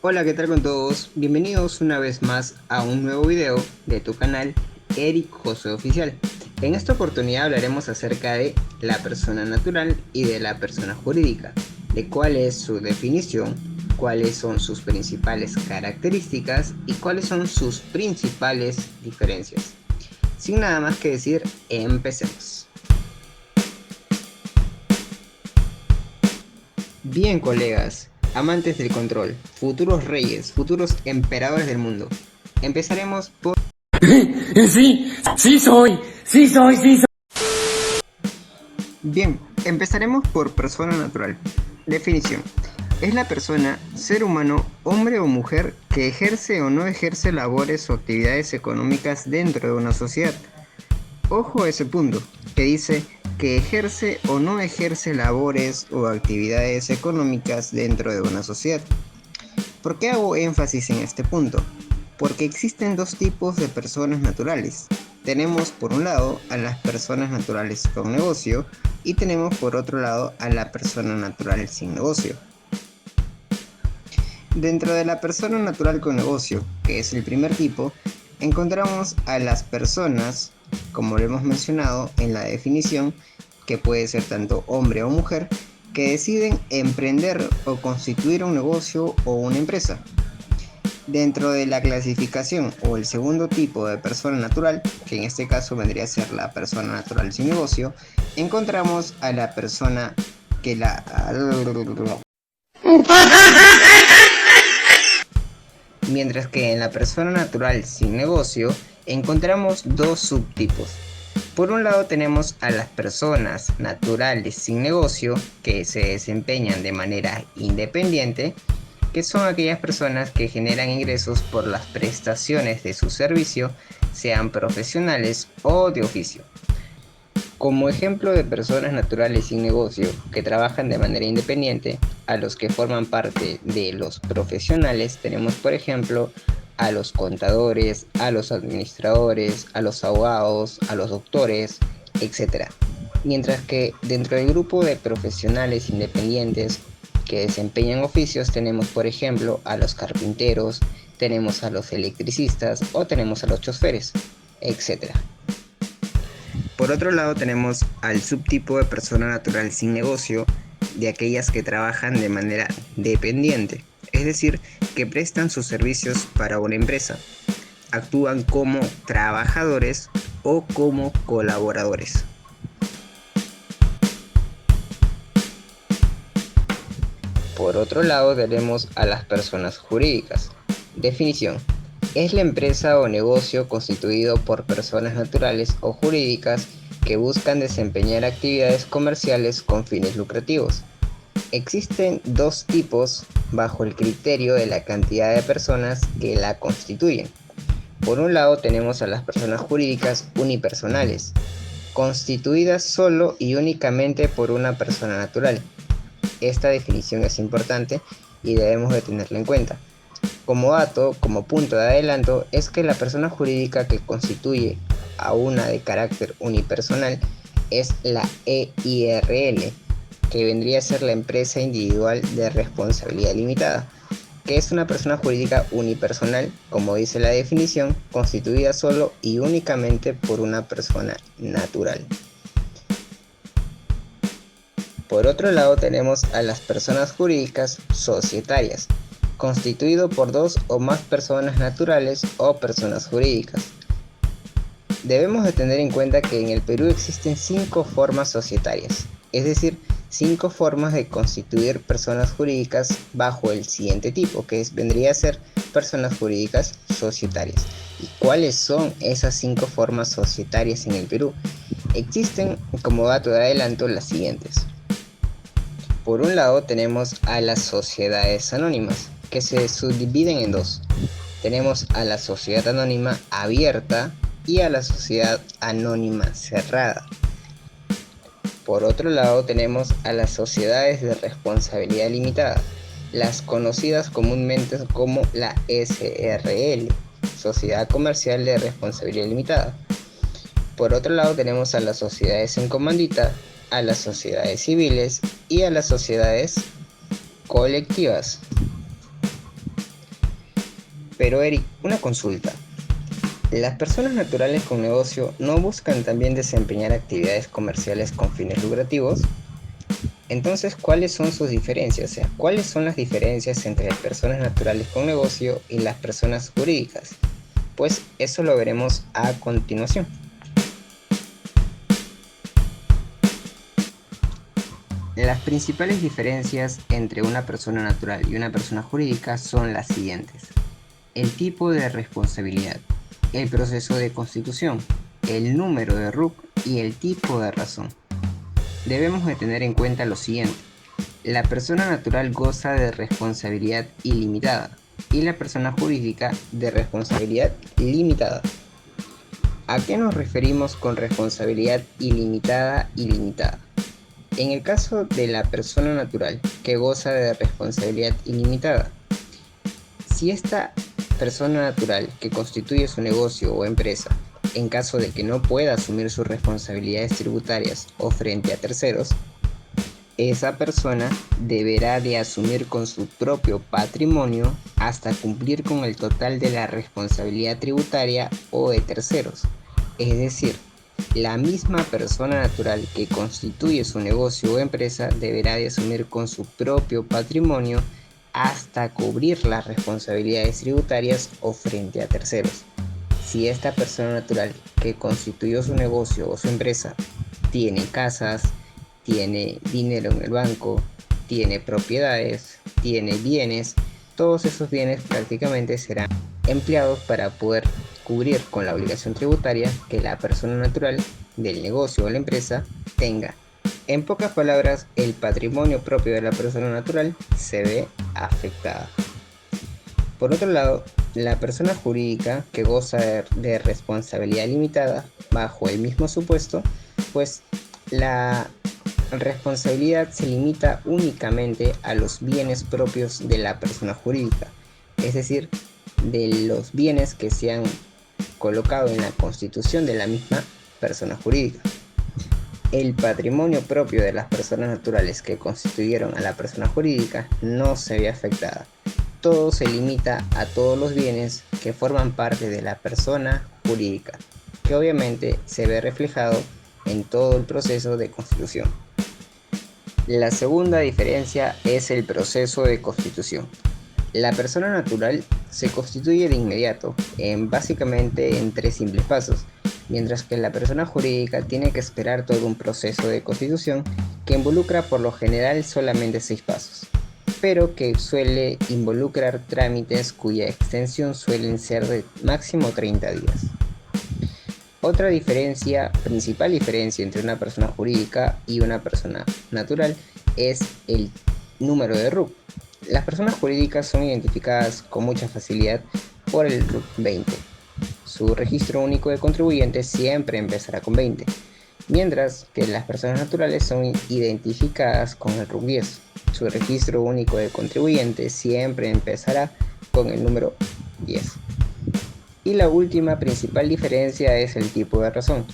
Hola, ¿qué tal con todos? Bienvenidos una vez más a un nuevo video de tu canal Eric José Oficial. En esta oportunidad hablaremos acerca de la persona natural y de la persona jurídica, de cuál es su definición, cuáles son sus principales características y cuáles son sus principales diferencias. Sin nada más que decir, empecemos. Bien, colegas, amantes del control, futuros reyes, futuros emperadores del mundo. Empezaremos por... Sí soy. Bien, empezaremos por persona natural. Definición. Es la persona, ser humano, hombre o mujer, que ejerce o no ejerce labores o actividades económicas dentro de una sociedad. Ojo a ese punto, que dice que ejerce o no ejerce labores o actividades económicas dentro de una sociedad. ¿Por qué hago énfasis en este punto? Porque existen dos tipos de personas naturales. Tenemos por un lado a las personas naturales con negocio y tenemos por otro lado a la persona natural sin negocio. Dentro de la persona natural con negocio, que es el primer tipo, encontramos a las personas, como lo hemos mencionado en la definición, que puede ser tanto hombre o mujer, que deciden emprender o constituir un negocio o una empresa. Dentro de la clasificación o el segundo tipo de persona natural, que en este caso vendría a ser la persona natural sin negocio, encontramos a la persona que la... Mientras que en la persona natural sin negocio encontramos dos subtipos. Por un lado tenemos a las personas naturales sin negocio que se desempeñan de manera independiente, que son aquellas personas que generan ingresos por las prestaciones de su servicio, sean profesionales o de oficio. Como ejemplo de personas naturales sin negocio que trabajan de manera independiente, a los que forman parte de los profesionales tenemos por ejemplo a los contadores, a los administradores, a los abogados, a los doctores, etc. Mientras que dentro del grupo de profesionales independientes que desempeñan oficios tenemos por ejemplo a los carpinteros, tenemos a los electricistas o tenemos a los choferes, etc. Por otro lado tenemos al subtipo de persona natural sin negocio, de aquellas que trabajan de manera dependiente, es decir, que prestan sus servicios para una empresa, actúan como trabajadores o como colaboradores. Por otro lado tenemos a las personas jurídicas. Definición. Es la empresa o negocio constituido por personas naturales o jurídicas que buscan desempeñar actividades comerciales con fines lucrativos. Existen dos tipos bajo el criterio de la cantidad de personas que la constituyen. Por un lado tenemos a las personas jurídicas unipersonales, constituidas solo y únicamente por una persona natural. Esta definición es importante y debemos de tenerla en cuenta. Como dato, como punto de adelanto, es que la persona jurídica que constituye a una de carácter unipersonal es la EIRL, que vendría a ser la empresa individual de responsabilidad limitada, que es una persona jurídica unipersonal, como dice la definición, constituida solo y únicamente por una persona natural. Por otro lado tenemos a las personas jurídicas societarias, constituido por dos o más personas naturales o personas jurídicas. Debemos de tener en cuenta que en el Perú existen 5 formas societarias, es decir, 5 formas de constituir personas jurídicas bajo el siguiente tipo, vendría a ser personas jurídicas societarias. ¿Y cuáles son esas 5 formas societarias en el Perú? Existen, como dato de adelanto, las siguientes. Por un lado tenemos a las sociedades anónimas, que se subdividen en dos. Tenemos a la sociedad anónima abierta y a la sociedad anónima cerrada. Por otro lado tenemos a las sociedades de responsabilidad limitada, las conocidas comúnmente como la SRL, Sociedad Comercial de Responsabilidad Limitada. Por otro lado tenemos a las sociedades en comandita, a las sociedades civiles y a las sociedades colectivas. Pero Eric, una consulta. ¿Las personas naturales con negocio no buscan también desempeñar actividades comerciales con fines lucrativos? Entonces, ¿cuáles son sus diferencias? O sea, ¿cuáles son las diferencias entre las personas naturales con negocio y las personas jurídicas? Pues eso lo veremos a continuación. Las principales diferencias entre una persona natural y una persona jurídica son las siguientes: el tipo de responsabilidad, el proceso de constitución, el número de RUC y el tipo de razón. Debemos de tener en cuenta lo siguiente: la persona natural goza de responsabilidad ilimitada y la persona jurídica de responsabilidad limitada. ¿A qué nos referimos con responsabilidad ilimitada y limitada? En el caso de la persona natural que goza de responsabilidad ilimitada, si esta persona natural que constituye su negocio o empresa, en caso de que no pueda asumir sus responsabilidades tributarias o frente a terceros, esa persona deberá de asumir con su propio patrimonio hasta cumplir con el total de la responsabilidad tributaria o de terceros. Es decir, la misma persona natural que constituye su negocio o empresa deberá de asumir con su propio patrimonio hasta cubrir las responsabilidades tributarias o frente a terceros. Si esta persona natural que constituyó su negocio o su empresa tiene casas, tiene dinero en el banco, tiene propiedades, tiene bienes, todos esos bienes prácticamente serán empleados para poder cubrir con la obligación tributaria que la persona natural del negocio o la empresa tenga. En pocas palabras, el patrimonio propio de la persona natural se ve afectada. Por otro lado, la persona jurídica que goza de responsabilidad limitada bajo el mismo supuesto, pues la responsabilidad se limita únicamente a los bienes propios de la persona jurídica, es decir, de los bienes que se han colocado en la constitución de la misma persona jurídica. El patrimonio propio de las personas naturales que constituyeron a la persona jurídica no se ve afectada. Todo se limita a todos los bienes que forman parte de la persona jurídica, que obviamente se ve reflejado en todo el proceso de constitución. La segunda diferencia es el proceso de constitución. La persona natural se constituye de inmediato, básicamente en 3 simples pasos, mientras que la persona jurídica tiene que esperar todo un proceso de constitución que involucra por lo general solamente 6 pasos, pero que suele involucrar trámites cuya extensión suelen ser de máximo 30 días. Otra principal diferencia entre una persona jurídica y una persona natural es el número de RUC. Las personas jurídicas son identificadas con mucha facilidad por el RUC 20. Su registro único de contribuyentes siempre empezará con 20, mientras que las personas naturales son identificadas con el RUC 10. Su registro único de contribuyentes siempre empezará con el número 10. Y la última principal diferencia es el tipo de razón.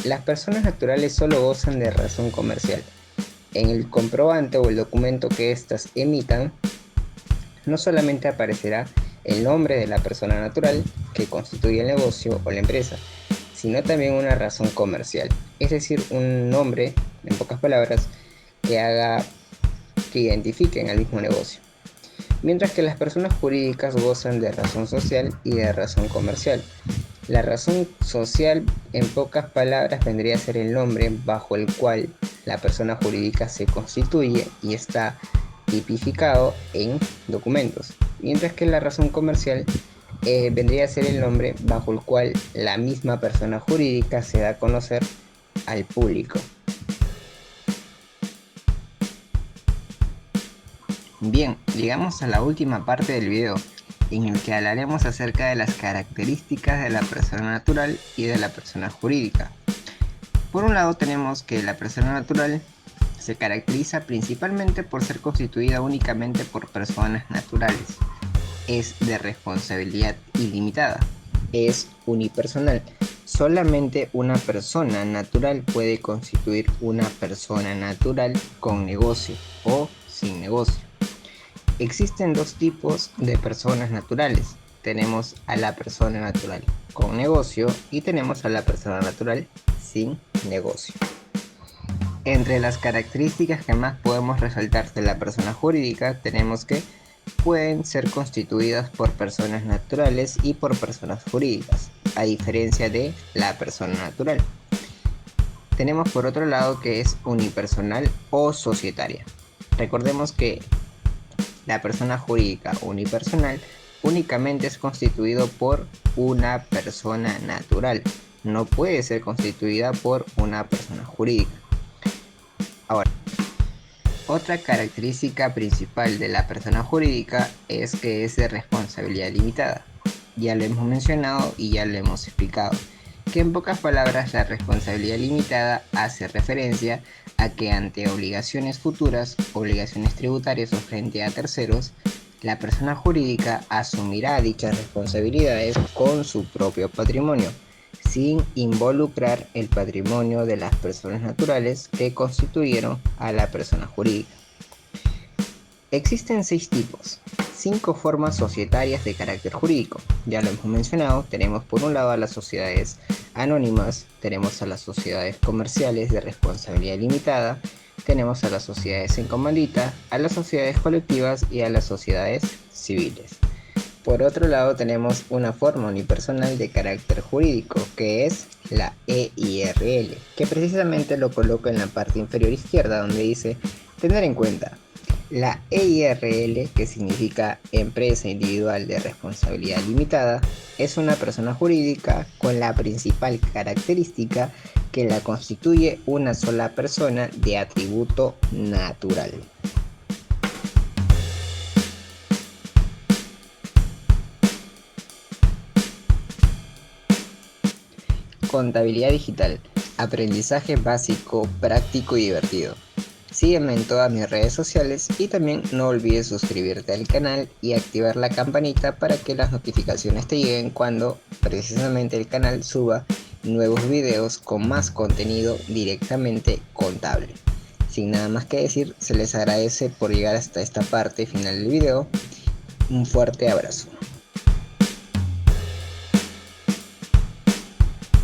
Las personas naturales solo gozan de razón comercial. En el comprobante o el documento que éstas emitan, no solamente aparecerá el nombre de la persona natural que constituye el negocio o la empresa, sino también una razón comercial, es decir, un nombre, en pocas palabras, que identifiquen al mismo negocio. Mientras que las personas jurídicas gozan de razón social y de razón comercial. La razón social, en pocas palabras, vendría a ser el nombre bajo el cual la persona jurídica se constituye y está tipificado en documentos, mientras que la razón comercial vendría a ser el nombre bajo el cual la misma persona jurídica se da a conocer al público. Bien, llegamos a la última parte del video, en el que hablaremos acerca de las características de la persona natural y de la persona jurídica. Por un lado tenemos que la persona natural se caracteriza principalmente por ser constituida únicamente por personas naturales. Es de responsabilidad ilimitada. Es unipersonal. Solamente una persona natural puede constituir una persona natural con negocio o sin negocio. Existen 2 tipos de personas naturales: tenemos a la persona natural con negocio y tenemos a la persona natural sin negocio. Entre las características que más podemos resaltar de la persona jurídica tenemos que pueden ser constituidas por personas naturales y por personas jurídicas, a diferencia de la persona natural. Tenemos por otro lado que es unipersonal o societaria. Recordemos que la persona jurídica unipersonal únicamente es constituido por una persona natural, no puede ser constituida por una persona jurídica. Ahora, otra característica principal de la persona jurídica es que es de responsabilidad limitada. Ya lo hemos mencionado y ya lo hemos explicado, que en pocas palabras la responsabilidad limitada hace referencia a que ante obligaciones futuras, obligaciones tributarias o frente a terceros, la persona jurídica asumirá dichas responsabilidades con su propio patrimonio, sin involucrar el patrimonio de las personas naturales que constituyeron a la persona jurídica. Existen 6 tipos, 5 formas societarias de carácter jurídico. Ya lo hemos mencionado, tenemos por un lado a las sociedades anónimas, tenemos a las sociedades comerciales de responsabilidad limitada, tenemos a las sociedades en comandita, a las sociedades colectivas y a las sociedades civiles. Por otro lado tenemos una forma unipersonal de carácter jurídico que es la EIRL, que precisamente lo coloco en la parte inferior izquierda donde dice tener en cuenta. La EIRL, que significa Empresa Individual de Responsabilidad Limitada, es una persona jurídica con la principal característica que la constituye una sola persona de atributo natural. Contabilidad digital, aprendizaje básico, práctico y divertido. Sígueme en todas mis redes sociales y también no olvides suscribirte al canal y activar la campanita para que las notificaciones te lleguen cuando precisamente el canal suba nuevos videos con más contenido directamente contable. Sin nada más que decir, se les agradece por llegar hasta esta parte final del video. Un fuerte abrazo.